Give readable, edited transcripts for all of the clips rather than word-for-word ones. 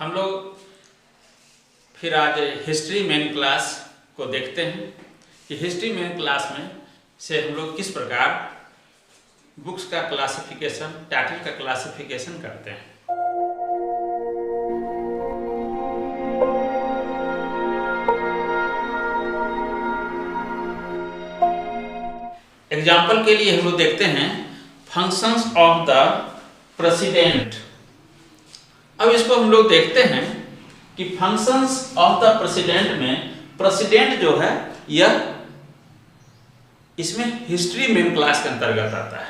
हम लोग फिर आज हिस्ट्री मेन क्लास को देखते हैं कि हिस्ट्री मेन क्लास में से हम लोग किस प्रकार बुक्स का क्लासिफिकेशन, टाइटल का क्लासिफिकेशन करते हैं। एग्जाम्पल के लिए हम लोग देखते हैं फंक्शंस ऑफ द प्रेसिडेंट। अब इसको हम लोग देखते हैं कि फंक्शंस ऑफ द प्रेसिडेंट में प्रेसिडेंट जो है यह इसमें हिस्ट्री मेन क्लास के अंतर्गत आता है।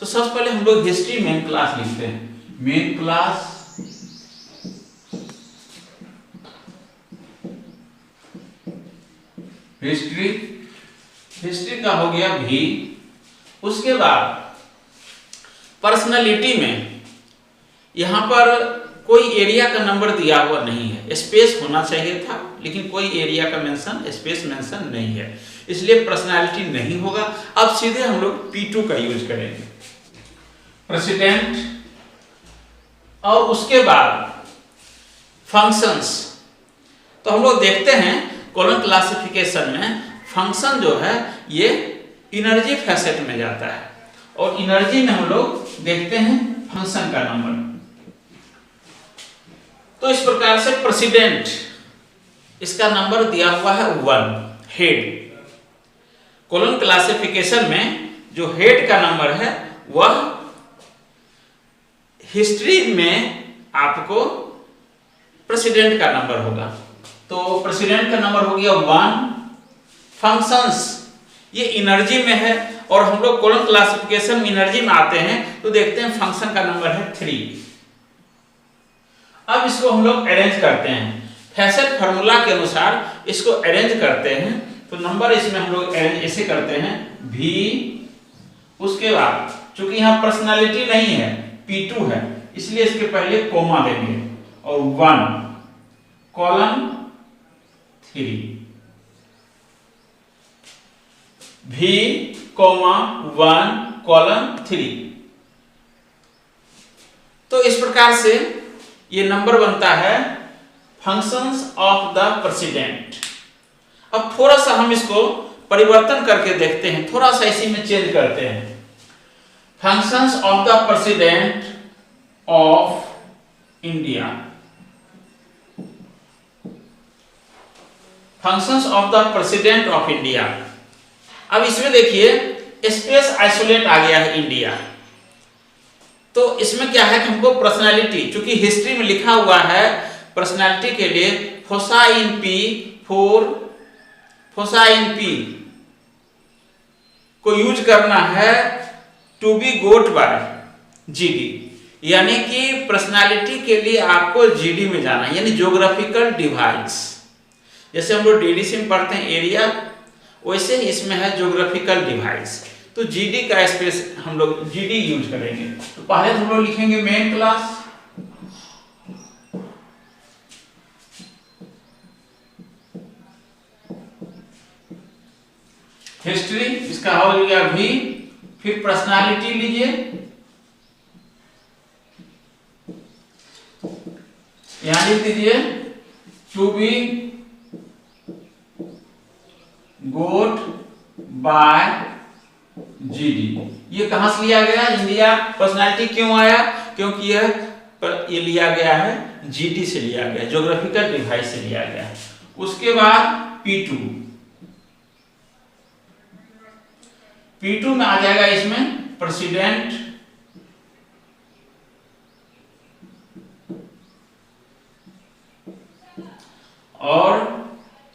तो सबसे पहले हम लोग हिस्ट्री मेन क्लास लिखते हैं। मेन क्लास हिस्ट्री का हो गया भी। उसके बाद पर्सनालिटी में यहां पर कोई एरिया का नंबर दिया हुआ नहीं है, स्पेस होना चाहिए था लेकिन कोई एरिया का मेंशन, स्पेस मेंशन नहीं है, इसलिए पर्सनालिटी नहीं होगा। अब सीधे हम लोग P2 का यूज करेंगे, प्रेसिडेंट। और उसके बाद फंक्शंस। तो हम लोग देखते हैं कॉलम क्लासिफिकेशन में फंक्शन जो है ये एनर्जी फैसेट में जाता है और एनर्जी में हम लोग देखते हैं फंक्शन का नंबर। तो इस प्रकार से प्रेसिडेंट इसका नंबर दिया हुआ है 1। हेड कॉलम क्लासिफिकेशन में जो हेड का नंबर है वह हिस्ट्री में आपको प्रेसिडेंट का नंबर होगा। तो प्रेसिडेंट का नंबर हो गया 1। फंक्शंस ये एनर्जी में है और हम लोग कॉलम क्लासिफिकेशन में एनर्जी में आते हैं तो देखते हैं फंक्शन का नंबर है 3। अब इसको हम लोग अरेंज करते हैं फैसेट फार्मूला के अनुसार, इसको अरेंज करते हैं। तो नंबर इसमें हम लोग अरेंज ऐसे करते हैं V। उसके बाद चूंकि यहां पर्सनालिटी नहीं है, P2 है, इसलिए इसके पहले कोमा देंगे और 1 कॉलन 3 V, 1 कॉलन 3। तो इस प्रकार से ये नंबर बनता है फंक्शंस ऑफ द प्रेसिडेंट। अब थोड़ा सा हम इसको परिवर्तन करके देखते हैं, थोड़ा सा इसी में चेंज करते हैं। Functions of the president of India. Functions of the president of India. अब इसमें देखिए स्पेस आइसोलेट आ गया है इंडिया। तो इसमें क्या है कि हमको पर्सनालिटी, चूंकि हिस्ट्री में लिखा हुआ है पर्सनालिटी के लिए फोसाइन P को यूज करना है to be got by GD, यानी कि पर्सनालिटी के लिए आपको GD में जाना है, यानी ज्योग्राफिकल डिवाइस। जैसे हम लोग DDC में पढ़ते हैं एरिया, वैसे ही इसमें है ज्योग्राफिकल डिवाइस। तो GD का स्पेस हम लोग GD यूज करेंगे। तो पहले हम लोग लिखेंगे मेन क्लास, हिस्ट्री इसका हो गया V। फिर पर्सनालिटी लीजिए, यहां लिख दीजिए to be got by GD। ये कहां से लिया गया? इंडिया। पर्सनालिटी क्यों आया? क्योंकि ये लिया गया है GD से लिया गया, ज्योग्राफिकल डिवाइस से लिया गया है। उसके बाद P2 में आ जाएगा इसमें प्रेसिडेंट, और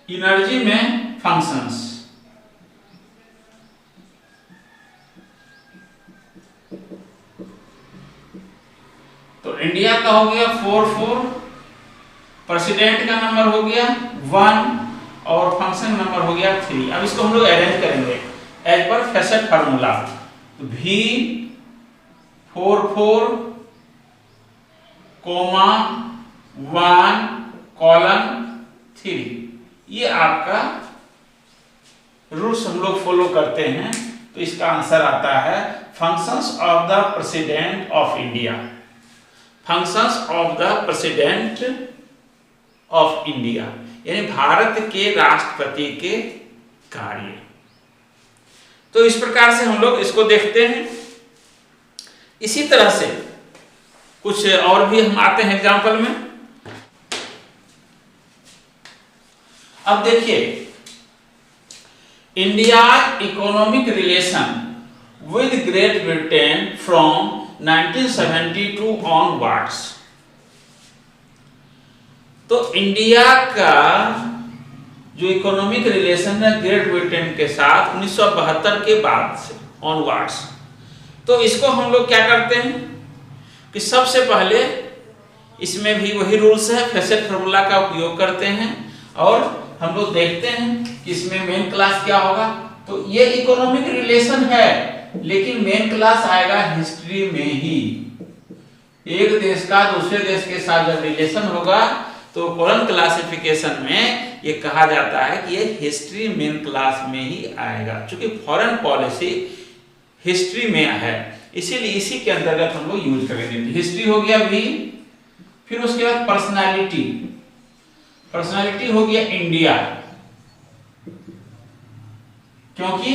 एनर्जी में फंक्शंस। तो इंडिया का हो गया 4, प्रेसिडेंट का नंबर हो गया 1 और फंक्शन नंबर हो गया 3। अब इसको हम लोग अरेंज करेंगे एज पर फैसेट फार्मूला। तो V 4 कोमा 1 कॉलन 3। ये आपका रूल्स हम लोग फॉलो करते हैं। तो इसका आंसर आता है functions of the president of India. Functions of the president of India, यानी भारत के राष्ट्रपति के कार्य। तो इस प्रकार से हम लोग इसको देखते हैं। इसी तरह से कुछ और भी हम आते हैं एग्जाम्पल में। अब देखिए, India economic relation with great Britain from 1972 onwards. तो इंडिया का जो इकोनॉमिक रिलेशन है ग्रेट ब्रिटेन के साथ 1972 के बाद से ऑनवर्ड्स, तो इसको हम लोग क्या करते हैं कि सबसे पहले इसमें भी वही रूल्स है, फैसेट फार्मूला का उपयोग करते हैं और हम लोग देखते हैं कि इसमें मेन क्लास क्या होगा। तो ये इकोनॉमिक रिलेशन है, लेकिन मेन क्लास आएगा हिस्ट्री में ही। एक देश का दूसरे देश के साथ जब रिलेशन होगा तो फॉरेन क्लासिफिकेशन में ये कहा जाता है कि ये हिस्ट्री मेन क्लास में ही आएगा, क्योंकि फॉरेन पॉलिसी हिस्ट्री में है, इसीलिए इसी के अंतर्गत हम लोग यूज करेंगे। हिस्ट्री हो गया भी, फिर उसके बाद पर्सनालिटी, पर्सनालिटी हो गया इंडिया, क्योंकि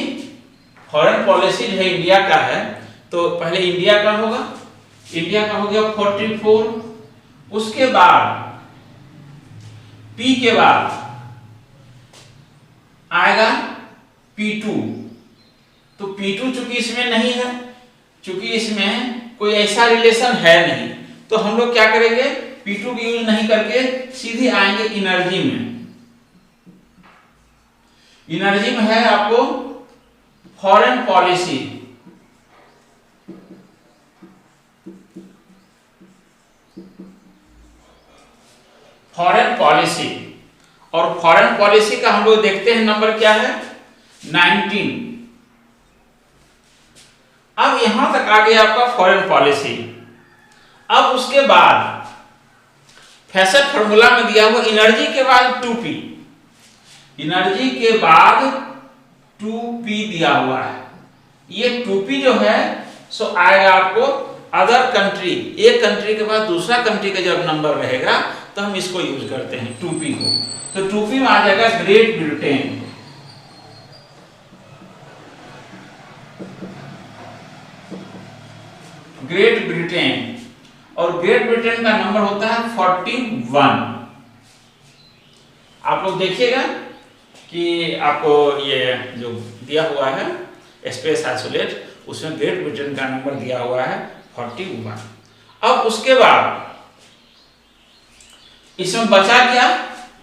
फॉरेन पॉलिसी जो है इंडिया का है, तो पहले इंडिया का होगा, इंडिया का हो गया 44, उसके बाद P के बाद आएगा P2। तो P2 चूंकि इसमें नहीं है, चूंकि इसमें कोई ऐसा रिलेशन है नहीं, तो हम लोग क्या करेंगे, P2 की यूज नहीं करके सीधे आएंगे एनर्जी में। एनर्जी में है आपको फॉरेन पॉलिसी, फॉरेन पॉलिसी, और फॉरेन पॉलिसी का हम लोग देखते हैं नंबर क्या है 19। अब यहां तक आ गया आपका फॉरेन पॉलिसी। अब उसके बाद फैसेट फार्मूला में दिया हुआ एनर्जी के बाद 2p, एनर्जी के बाद 2p दिया हुआ है। ये 2p जो है सो आएगा आपको अदर कंट्री, एक कंट्री के बाद दूसरा कंट्री का जब नंबर रहेगा तो हम इसको यूज करते हैं 2p को। तो 2p में आ जाएगा ग्रेट ब्रिटेन, ग्रेट ब्रिटेन, और ग्रेट ब्रिटेन का नंबर होता है 41। आप लोग देखिएगा कि आपको ये जो दिया हुआ है स्पेस आइसोलेट, उसमें ग्रेट ब्रिटेन का नंबर दिया हुआ है 41। अब उसके बाद इसमें बचा क्या,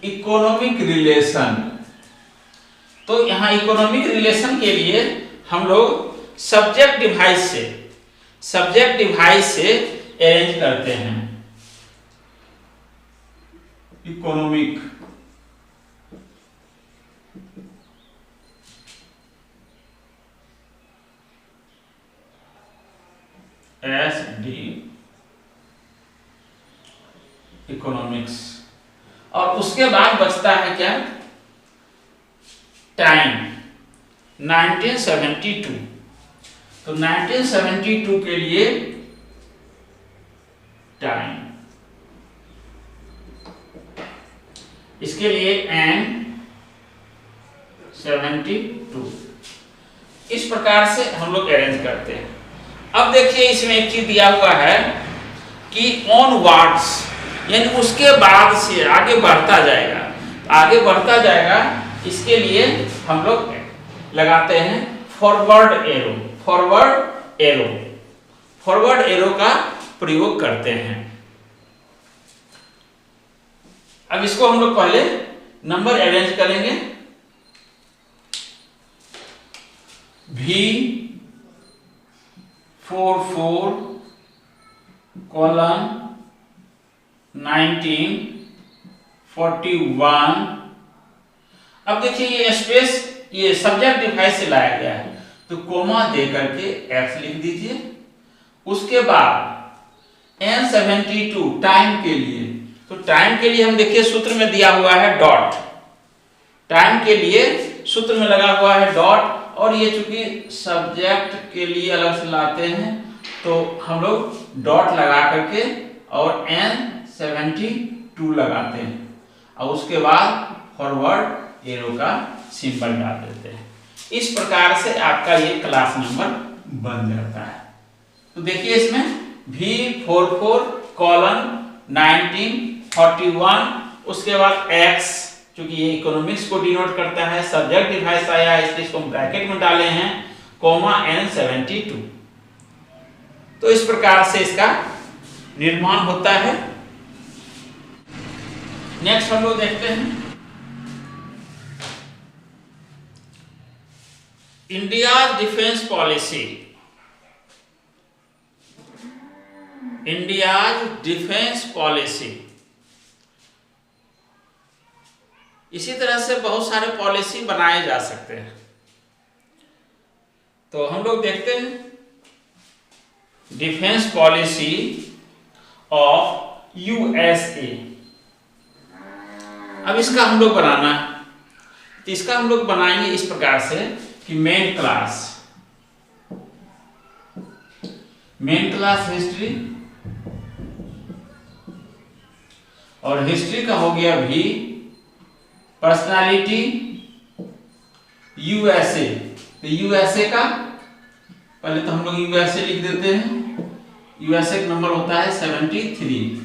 इकोनॉमिक रिलेशन। तो यहां इकोनॉमिक रिलेशन के लिए हम लोग सब्जेक्ट डिवाइस से अरेंज करते हैं। इकोनॉमिक SD इकोनॉमिक्स, और उसके बाद बचता है क्या, टाइम 1972। तो 1972 के लिए टाइम, इसके लिए N72। इस प्रकार से हम लोग अरेंज करते हैं। अब देखिए इसमें एक चीज दिया हुआ है कि ऑनवर्ड्स, यानी उसके बाद से आगे बढ़ता जाएगा, आगे बढ़ता जाएगा, इसके लिए हम लोग लगाते हैं forward arrow, forward arrow, forward arrow का प्रयोग करते हैं। अब इसको हम लोग पहले नंबर अरेंज करेंगे। V44 column 1941। अब देखिए ये स्पेस ये सब्जेक्ट डिवाइस से लाया गया है, तो कोमा दे करके X लिख दीजिए। उसके बाद N72 टाइम के लिए, तो टाइम के लिए हम देखिए सूत्र में दिया हुआ है डॉट, टाइम के लिए सूत्र में लगा हुआ है डॉट, और ये चूंकि सब्जेक्ट के लिए अलग से लाते हैं तो हम लोग डॉट लगा करके और N72 लगाते हैं और उसके बाद फॉरवर्ड एरो का सिंबल डाल देते हैं। इस प्रकार से आपका ये क्लास नंबर बन जाता है। तो देखिए इसमें V44 कॉलन 1941, उसके बाद X, चूंकि ये इकोनॉमिक्स को डिनोट करता है, सब्जेक्ट डिवाइस आया है इसलिए इसको ब्रैकेट में डाले हैं, कोमा N72। तो इस प्रकार से इसका निर्माण होता है। नेक्स्ट हम लोग देखते हैं India defence policy. India defence policy, इसी तरह से बहुत सारे पॉलिसी बनाए जा सकते हैं। तो हम लोग देखते हैं डिफेंस पॉलिसी ऑफ यूएसए। अब इसका हम लोग बनाना है, तो इसका हम लोग बनाएंगे इस प्रकार से कि मेन क्लास हिस्ट्री, और हिस्ट्री का हो गया भी पर्सनालिटी यूएसए। तो यूएसए का पहले तो हम लोग यूएसए लिख देते हैं। यूएसए का नंबर होता है 73।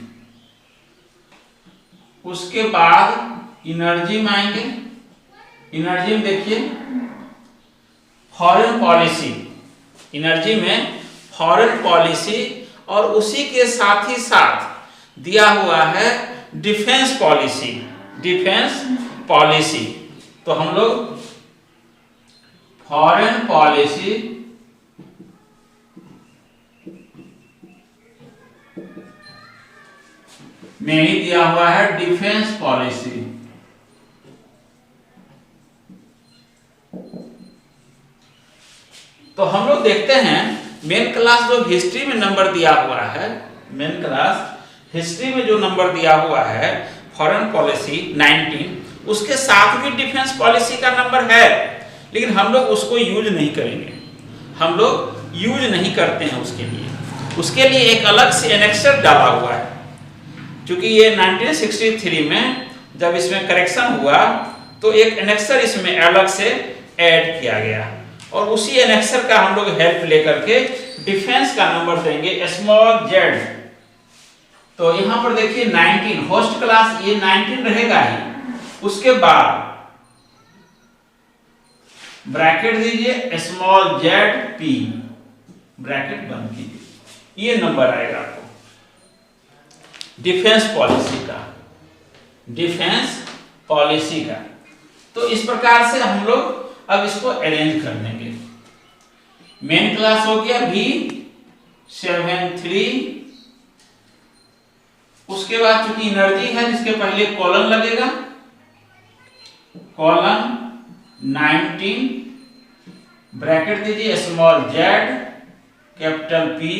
उसके बाद एनर्जी में आएंगे। एनर्जी में देखिए फॉरेन पॉलिसी, एनर्जी में फॉरेन पॉलिसी, और उसी के साथ ही साथ दिया हुआ है डिफेंस पॉलिसी। डिफेंस पॉलिसी, तो हम लोग फॉरेन पॉलिसी में ही दिया हुआ है डिफेंस पॉलिसी। तो हम लोग देखते हैं मेन क्लास जो हिस्ट्री में नंबर दिया हुआ है, मेन क्लास हिस्ट्री में जो नंबर दिया हुआ है फॉरेन पॉलिसी 19, उसके साथ भी डिफेंस पॉलिसी का नंबर है, लेकिन हम लोग उसको यूज नहीं करेंगे। हम लोग यूज नहीं करते हैं उसके लिए एक अलग से एनेक्सर डाला हुआ है। क्योंकि ये 1963 में जब इसमें करेक्शन हुआ तो एक एनेक्सर इसमें अलग से ऐड किया गया, और उसी एनेक्सर का हम लोग हेल्प लेकर के डिफेंस का नंबर देंगे स्मॉल जेड। तो यहां पर देखिए 19 होस्ट क्लास, ये 19 रहेगा ही, उसके बाद ब्रैकेट दीजिए स्मॉल जेड पी, ब्रैकेट बंद कीजिए, ये नंबर आएगा आपको डिफेंस पॉलिसी का, डिफेंस पॉलिसी का। तो इस प्रकार से हम लोग अब इसको अरेंज कर देंगे। मेन क्लास हो गया V73, उसके बाद चूंकि एनर्जी है जिसके पहले कॉलन लगेगा, कॉलन 19, ब्रैकेट दीजिए small Z capital P,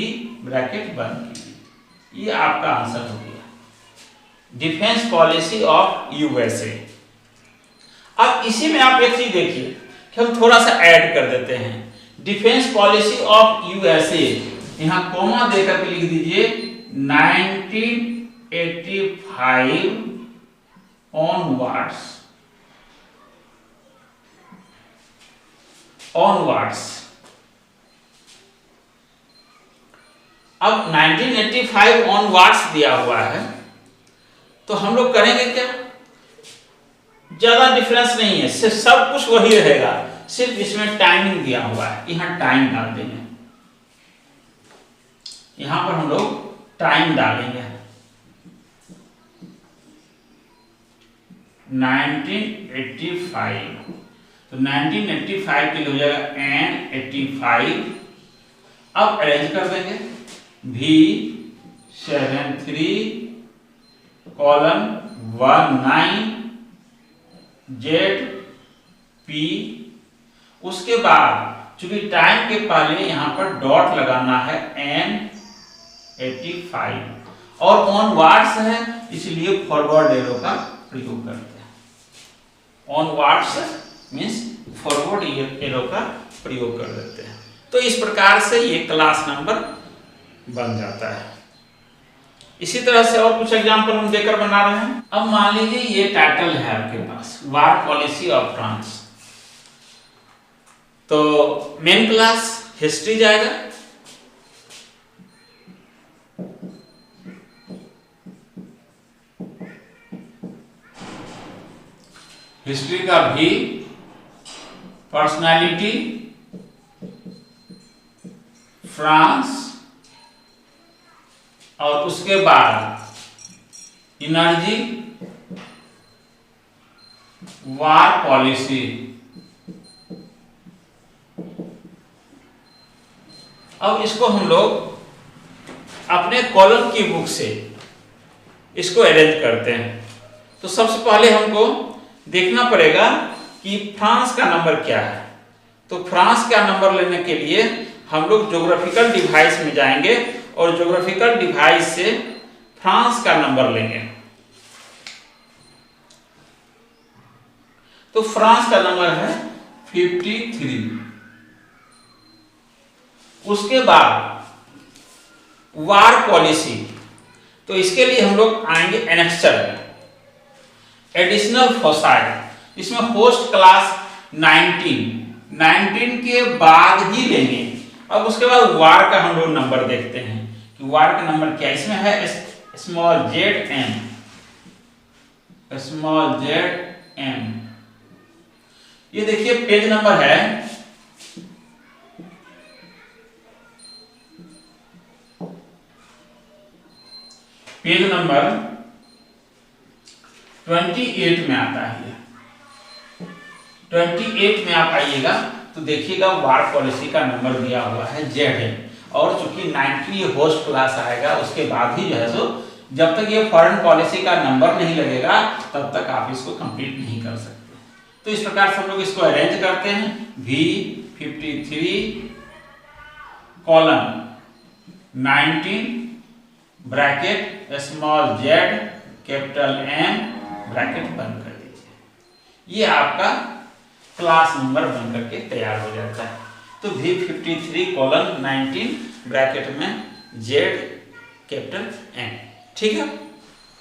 bracket बंद कीजिए। ये आपका आंसर हो गया डिफेंस पॉलिसी ऑफ यूएसए। अब इसी में आप एक चीज देखिए कि हम थोड़ा सा ऐड कर देते हैं, डिफेंस पॉलिसी ऑफ यूएसए, यहां कोमा देकर के लिख दीजिए 1985 ऑनवर्ड्स। अब 1985 ऑनवर्ड्स दिया हुआ है, तो हम लोग करेंगे क्या, ज्यादा डिफरेंस नहीं है, सिर्फ सब कुछ वही रहेगा, सिर्फ इसमें टाइमिंग दिया हुआ है, यहां टाइम डाल देंगे। यहां पर हम लोग टाइम डालेंगे 1985, तो 1985 के लिए हो जाएगा N85। अब अरेंज कर देंगे V73 कॉलन 19 जेड पी, उसके बाद चूंकि टाइम के पहले यहां पर डॉट लगाना है N85, और ऑनवर्ड्स है इसलिए फॉरवर्ड एरो का प्रयोग करते हैं। ऑनवर्ड्स मींस फॉरवर्ड एरो का प्रयोग कर देते हैं। तो इस प्रकार से ये क्लास नंबर बन जाता है। इसी तरह से और कुछ एग्जाम्पल हम देकर बना रहे हैं। अब मान लीजिए ये टाइटल है आपके पास, वार पॉलिसी ऑफ फ्रांस। तो मेन क्लास हिस्ट्री जाएगा, हिस्ट्री का भी, पर्सनालिटी फ्रांस, और उसके बाद एनर्जी वार पॉलिसी। अब इसको हम लोग अपने कॉलम की बुक से इसको अरेंज करते हैं। तो सबसे पहले हमको देखना पड़ेगा कि फ्रांस का नंबर क्या है। तो फ्रांस का नंबर लेने के लिए हम लोग ज्योग्राफिकल डिवाइस में जाएंगे और ज्योग्राफिकल डिवाइस से फ्रांस का नंबर लेंगे। तो फ्रांस का नंबर है 53। उसके बाद वार पॉलिसी, तो इसके लिए हम लोग आएंगे एनेक्सर में, एडिशनल फोसाइड। इसमें होस्ट क्लास 19 के बाद ही लेंगे। अब उसके बाद वार का हम लोग नंबर देखते हैं कि वार का नंबर क्या है। इसमें है स्मॉल जेड एम। ये देखिए पेज नंबर है 28 में आता है। 28 में आप आइएगा तो देखिएगा वार पॉलिसी का नंबर दिया हुआ है जेड, और चूंकि 90 होस्ट क्लास आएगा उसके बाद ही जो है सो, जब तक ये फॉरेन पॉलिसी का नंबर नहीं लगेगा तब तक आप इसको कंप्लीट नहीं कर सकते। तो इस प्रकार से हम लोग इसको अरेंज करते हैं। V53 column 19 bracket small Z capital M bracket बंद कर दीजिए। ये आपका क्लास नंबर बन करके तैयार हो जाता है। तो V53 कॉलम 19 ब्रैकेट में जेड कैपिटल M, ठीक है।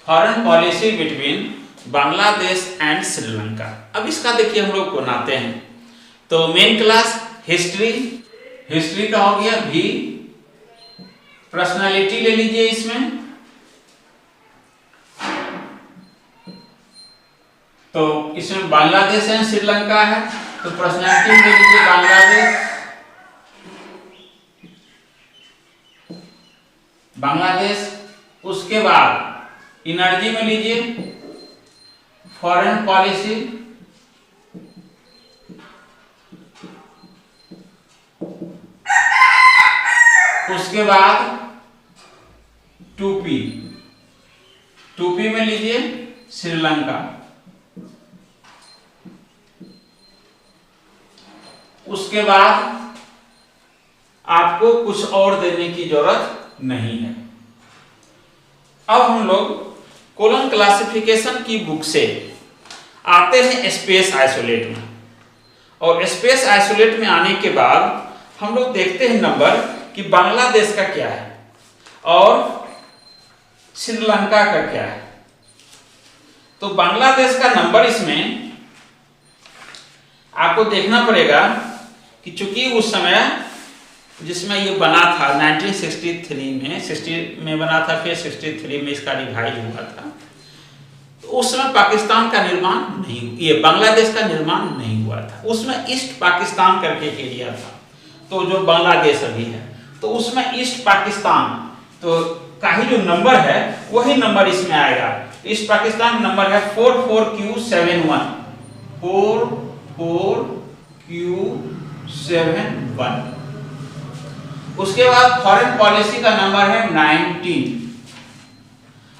Foreign policy between Bangladesh and Sri Lanka. अब इसका देखिए हम लोग बनाते हैं। तो मेन क्लास हिस्ट्री का हो गया V, पर्सनालिटी ले लीजिए इसमें। तो इसमें बांग्लादेश एंड श्रीलंका है, तो पर्सनालिटी ले लीजिए बांग्लादेश। उसके बाद एनर्जी में लीजिए फॉरेन पॉलिसी, उसके बाद 2P में लीजिए श्रीलंका, उसके बाद आपको कुछ और देने की जरूरत नहीं है। अब हम लोग कॉलम क्लासिफिकेशन की बुक से आते हैं स्पेस आइसोलेट में, और स्पेस आइसोलेट में आने के बाद हम लोग देखते हैं नंबर कि बांग्लादेश का क्या है और श्रीलंका का क्या है। तो बांग्लादेश का नंबर इसमें आपको देखना पड़ेगा कि चूंकि उस समय जिसमें ये बना था 1963 में, 60 में बना था, फिर 63 में इसका रिवाइज हुआ था। तो उस समय पाकिस्तान का निर्माण नहीं, ये बांग्लादेश का निर्माण नहीं हुआ था। उसमें ईस्ट पाकिस्तान करके एक एरिया था, तो जो बांग्लादेश अभी है, तो उसमें ईस्ट पाकिस्तान तो का ही जो नंबर है वही नंबर इसमें आएगा। ईस्ट पाकिस्तान नंबर है 44Q71, 44Q71। उसके बाद फॉरेन पॉलिसी का नंबर है 19,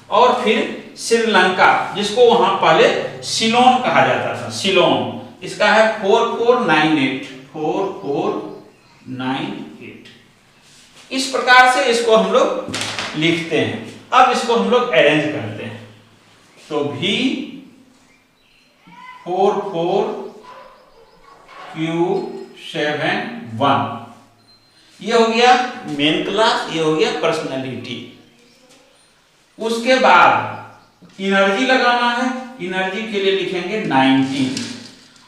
और फिर श्रीलंका जिसको वहां पहले सिलोन कहा जाता था, सिलोन, इसका है 4498। इस प्रकार से इसको हम लोग लिखते हैं। अब इसको हम लोग अरेंज करते हैं। तो V44Q71 ये हो गया मेन क्लास, ये हो गया पर्सनालिटी। उसके बाद एनर्जी लगाना है, एनर्जी के लिए लिखेंगे 19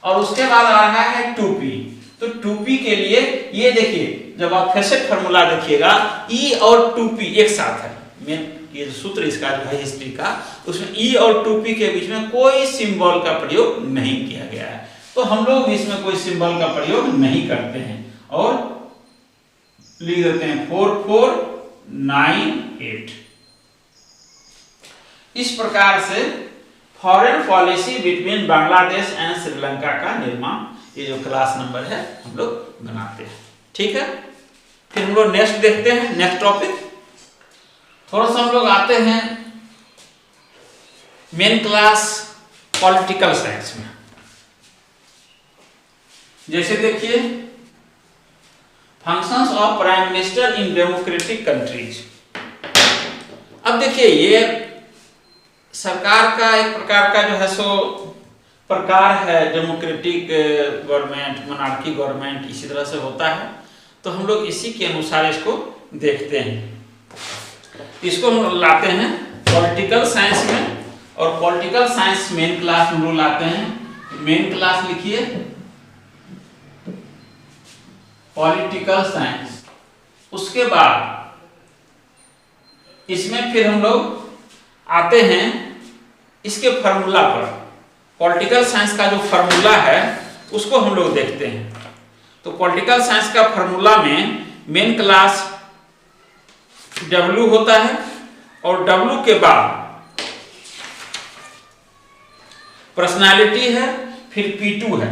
और उसके बाद आ रहा है 2p। तो 2p के लिए ये देखिए, जब आप फिर से फॉर्मूला देखिएगा E और 2p एक साथ है, मेन ये जो सूत्र इसका जो है हिस्ट्री का, उसमें E और 2p के बीच में कोई सिंबल का प्रयोग नहीं किया गया है, तो हम लोग इसमें कोई सिंबल का प्रयोग नहीं करते हैं और लिख देते हैं 4498। इस प्रकार से foreign policy between Bangladesh and Sri Lanka का निर्माण, ये जो क्लास नंबर है हम लोग बनाते हैं। ठीक है, फिर हम लोग नेक्स्ट देखते हैं, नेक्स्ट टॉपिक थोड़ा सा हम लोग आते हैं मेन क्लास पॉलिटिकल साइंस में। जैसे देखिए functions of prime minister in democratic countries. अब देखिए ये सरकार का एक प्रकार का जो है सो प्रकार है, डेमोक्रेटिक गवर्नमेंट, मोनार्की गवर्नमेंट, इसी तरह से होता है, तो हम लोग इसी के अनुसार इसको देखते हैं। इसको हम लाते हैं पॉलिटिकल साइंस में, और पॉलिटिकल साइंस मेन क्लास हम लोग लाते हैं। मेन क्लास लिखिए पॉलिटिकल साइंस। उसके बाद इसमें फिर हम लोग आते हैं इसके फार्मूला पर। पॉलिटिकल साइंस का जो फार्मूला है उसको हम लोग देखते हैं। तो पॉलिटिकल साइंस का फार्मूला में मेन क्लास W होता है और W के बाद पर्सनालिटी है, फिर P2 है,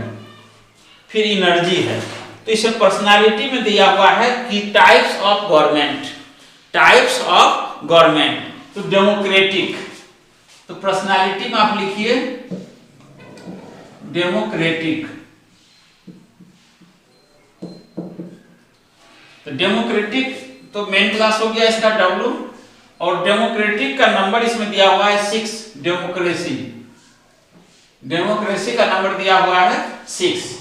फिर एनर्जी है। तो इसमें पर्सनालिटी में दिया हुआ है कि types of government, types of government, तो डेमोक्रेटिक, तो पर्सनालिटी में आप लिखिए डेमोक्रेटिक। तो डेमोक्रेटिक तो मेन क्लास हो गया इसका W, और डेमोक्रेटिक का नंबर इसमें दिया हुआ है 6। डेमोक्रेसी, डेमोक्रेसी का नंबर दिया हुआ है 6।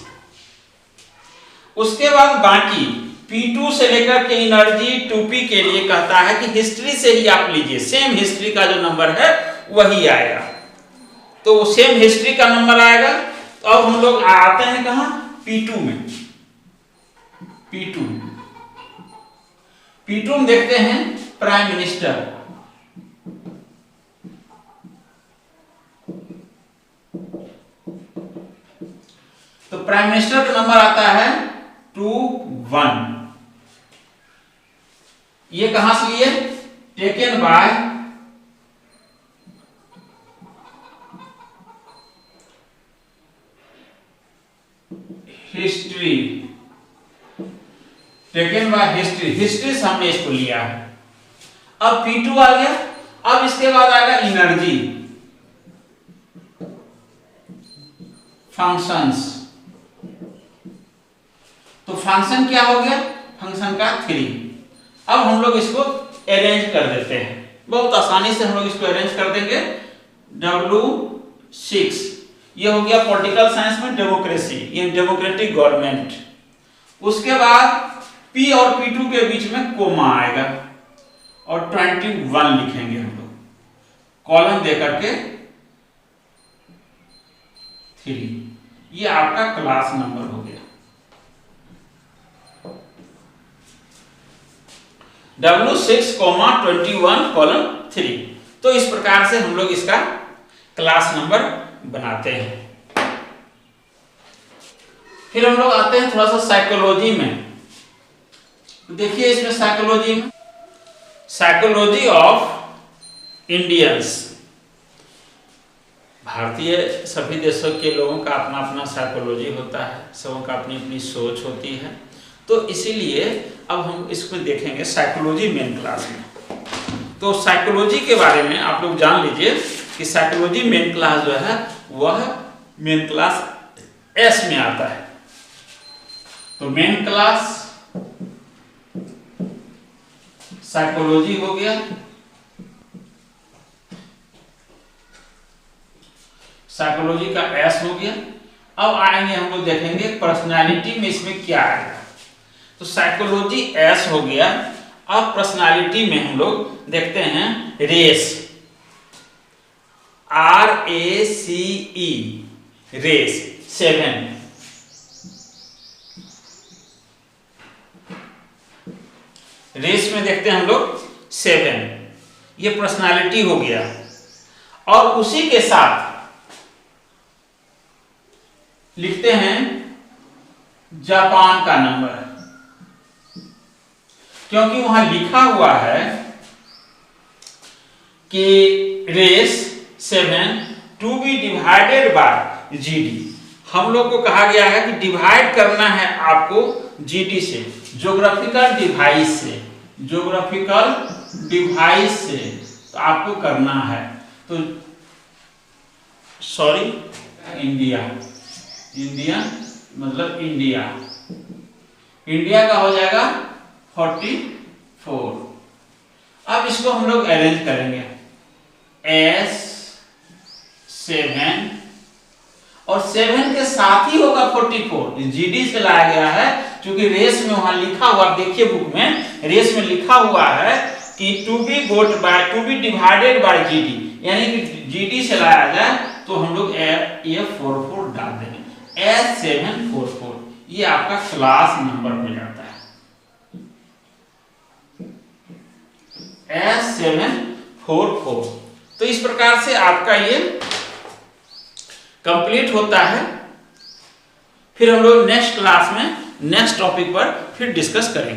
उसके बाद बाकी P2 से लेकर के एनर्जी 2p के लिए कहता है कि हिस्ट्री से ही आप लीजिए, सेम हिस्ट्री का जो नंबर है वही आएगा। तो सेम हिस्ट्री का नंबर आएगा। तो अब हम लोग आते हैं कहां, P2 में। P2 में देखते हैं प्राइम मिनिस्टर। तो प्राइम मिनिस्टर का नंबर आता है 21। ये कहां से लिए, taken by history, taken by history, history से हमने इसको लिया है। अब P2 आ गया। अब इसके बाद आएगा एनर्जी, फंक्शंस। तो फंक्शन क्या हो गया, फंक्शन का 3। अब हम लोग इसको अरेंज कर देते हैं, बहुत आसानी से हम लोग इसको अरेंज कर देंगे। W6 ये हो गया पॉलिटिकल साइंस में डेमोक्रेसी, ये डेमोक्रेटिक गवर्नमेंट। उसके बाद P और P2 के बीच में कोमा आएगा और 21 लिखेंगे हम लोग, कॉलम दे करके 3। ये आपका क्लास नंबर हो गया W6, 21, कॉलम 3। तो इस प्रकार से हम लोग इसका क्लास नंबर बनाते हैं। फिर हम लोग आते हैं थोड़ा सा साइकोलॉजी में। देखिए इसमें साइकोलॉजी में, साइकोलॉजी ऑफ इंडियंस, भारतीय सभी देशों के लोगों का अपना अपना साइकोलॉजी होता है, सबों का अपनी अपनी सोच होती है। तो इसीलिए अब हम इसमें देखेंगे साइकोलॉजी मेन क्लास में। तो साइकोलॉजी के बारे में आप लोग जान लीजिए कि साइकोलॉजी मेन क्लास जो है वह मेन क्लास S में आता है। तो मेन क्लास साइकोलॉजी हो गया, साइकोलॉजी का S हो गया। अब आएंगे हम लोग देखेंगे पर्सनालिटी में इसमें क्या आएगा। तो साइकोलॉजी S हो गया। अब पर्सनालिटी में हम लोग देखते हैं रेस। RACE, race 7। रेस में देखते हैं हम लोग 7, ये पर्सनालिटी हो गया। और उसी के साथ लिखते हैं जापान का नंबर, क्योंकि वहां लिखा हुआ है कि रेस 7 to be divided by GD. हम लोग को कहा गया है कि डिवाइड करना है आपको जीडी से, ज्योग्राफिकल डिवाइस से, ज्योग्राफिकल डिवाइस से तो आपको करना है। तो सॉरी, इंडिया, इंडिया मतलब इंडिया, इंडिया का हो जाएगा 44। अब इसको हम लोग अरेंज करेंगे, S7 और 7 के साथ ही होगा 44, जीडी से लाया गया है, क्योंकि रेस में वहां लिखा हुआ, आप देखिए बुक में, रेस में लिखा हुआ है कि to be divided by GD, यानी कि जीडी से लाया जाए तो हम लोग ये 44 डाल देंगे, S744, ये आपका क्लास नंबर हो जाता है, S744। तो इस प्रकार से आपका ये कंप्लीट होता है। फिर हम लोग नेक्स्ट क्लास में नेक्स्ट टॉपिक पर फिर डिस्कस करेंगे।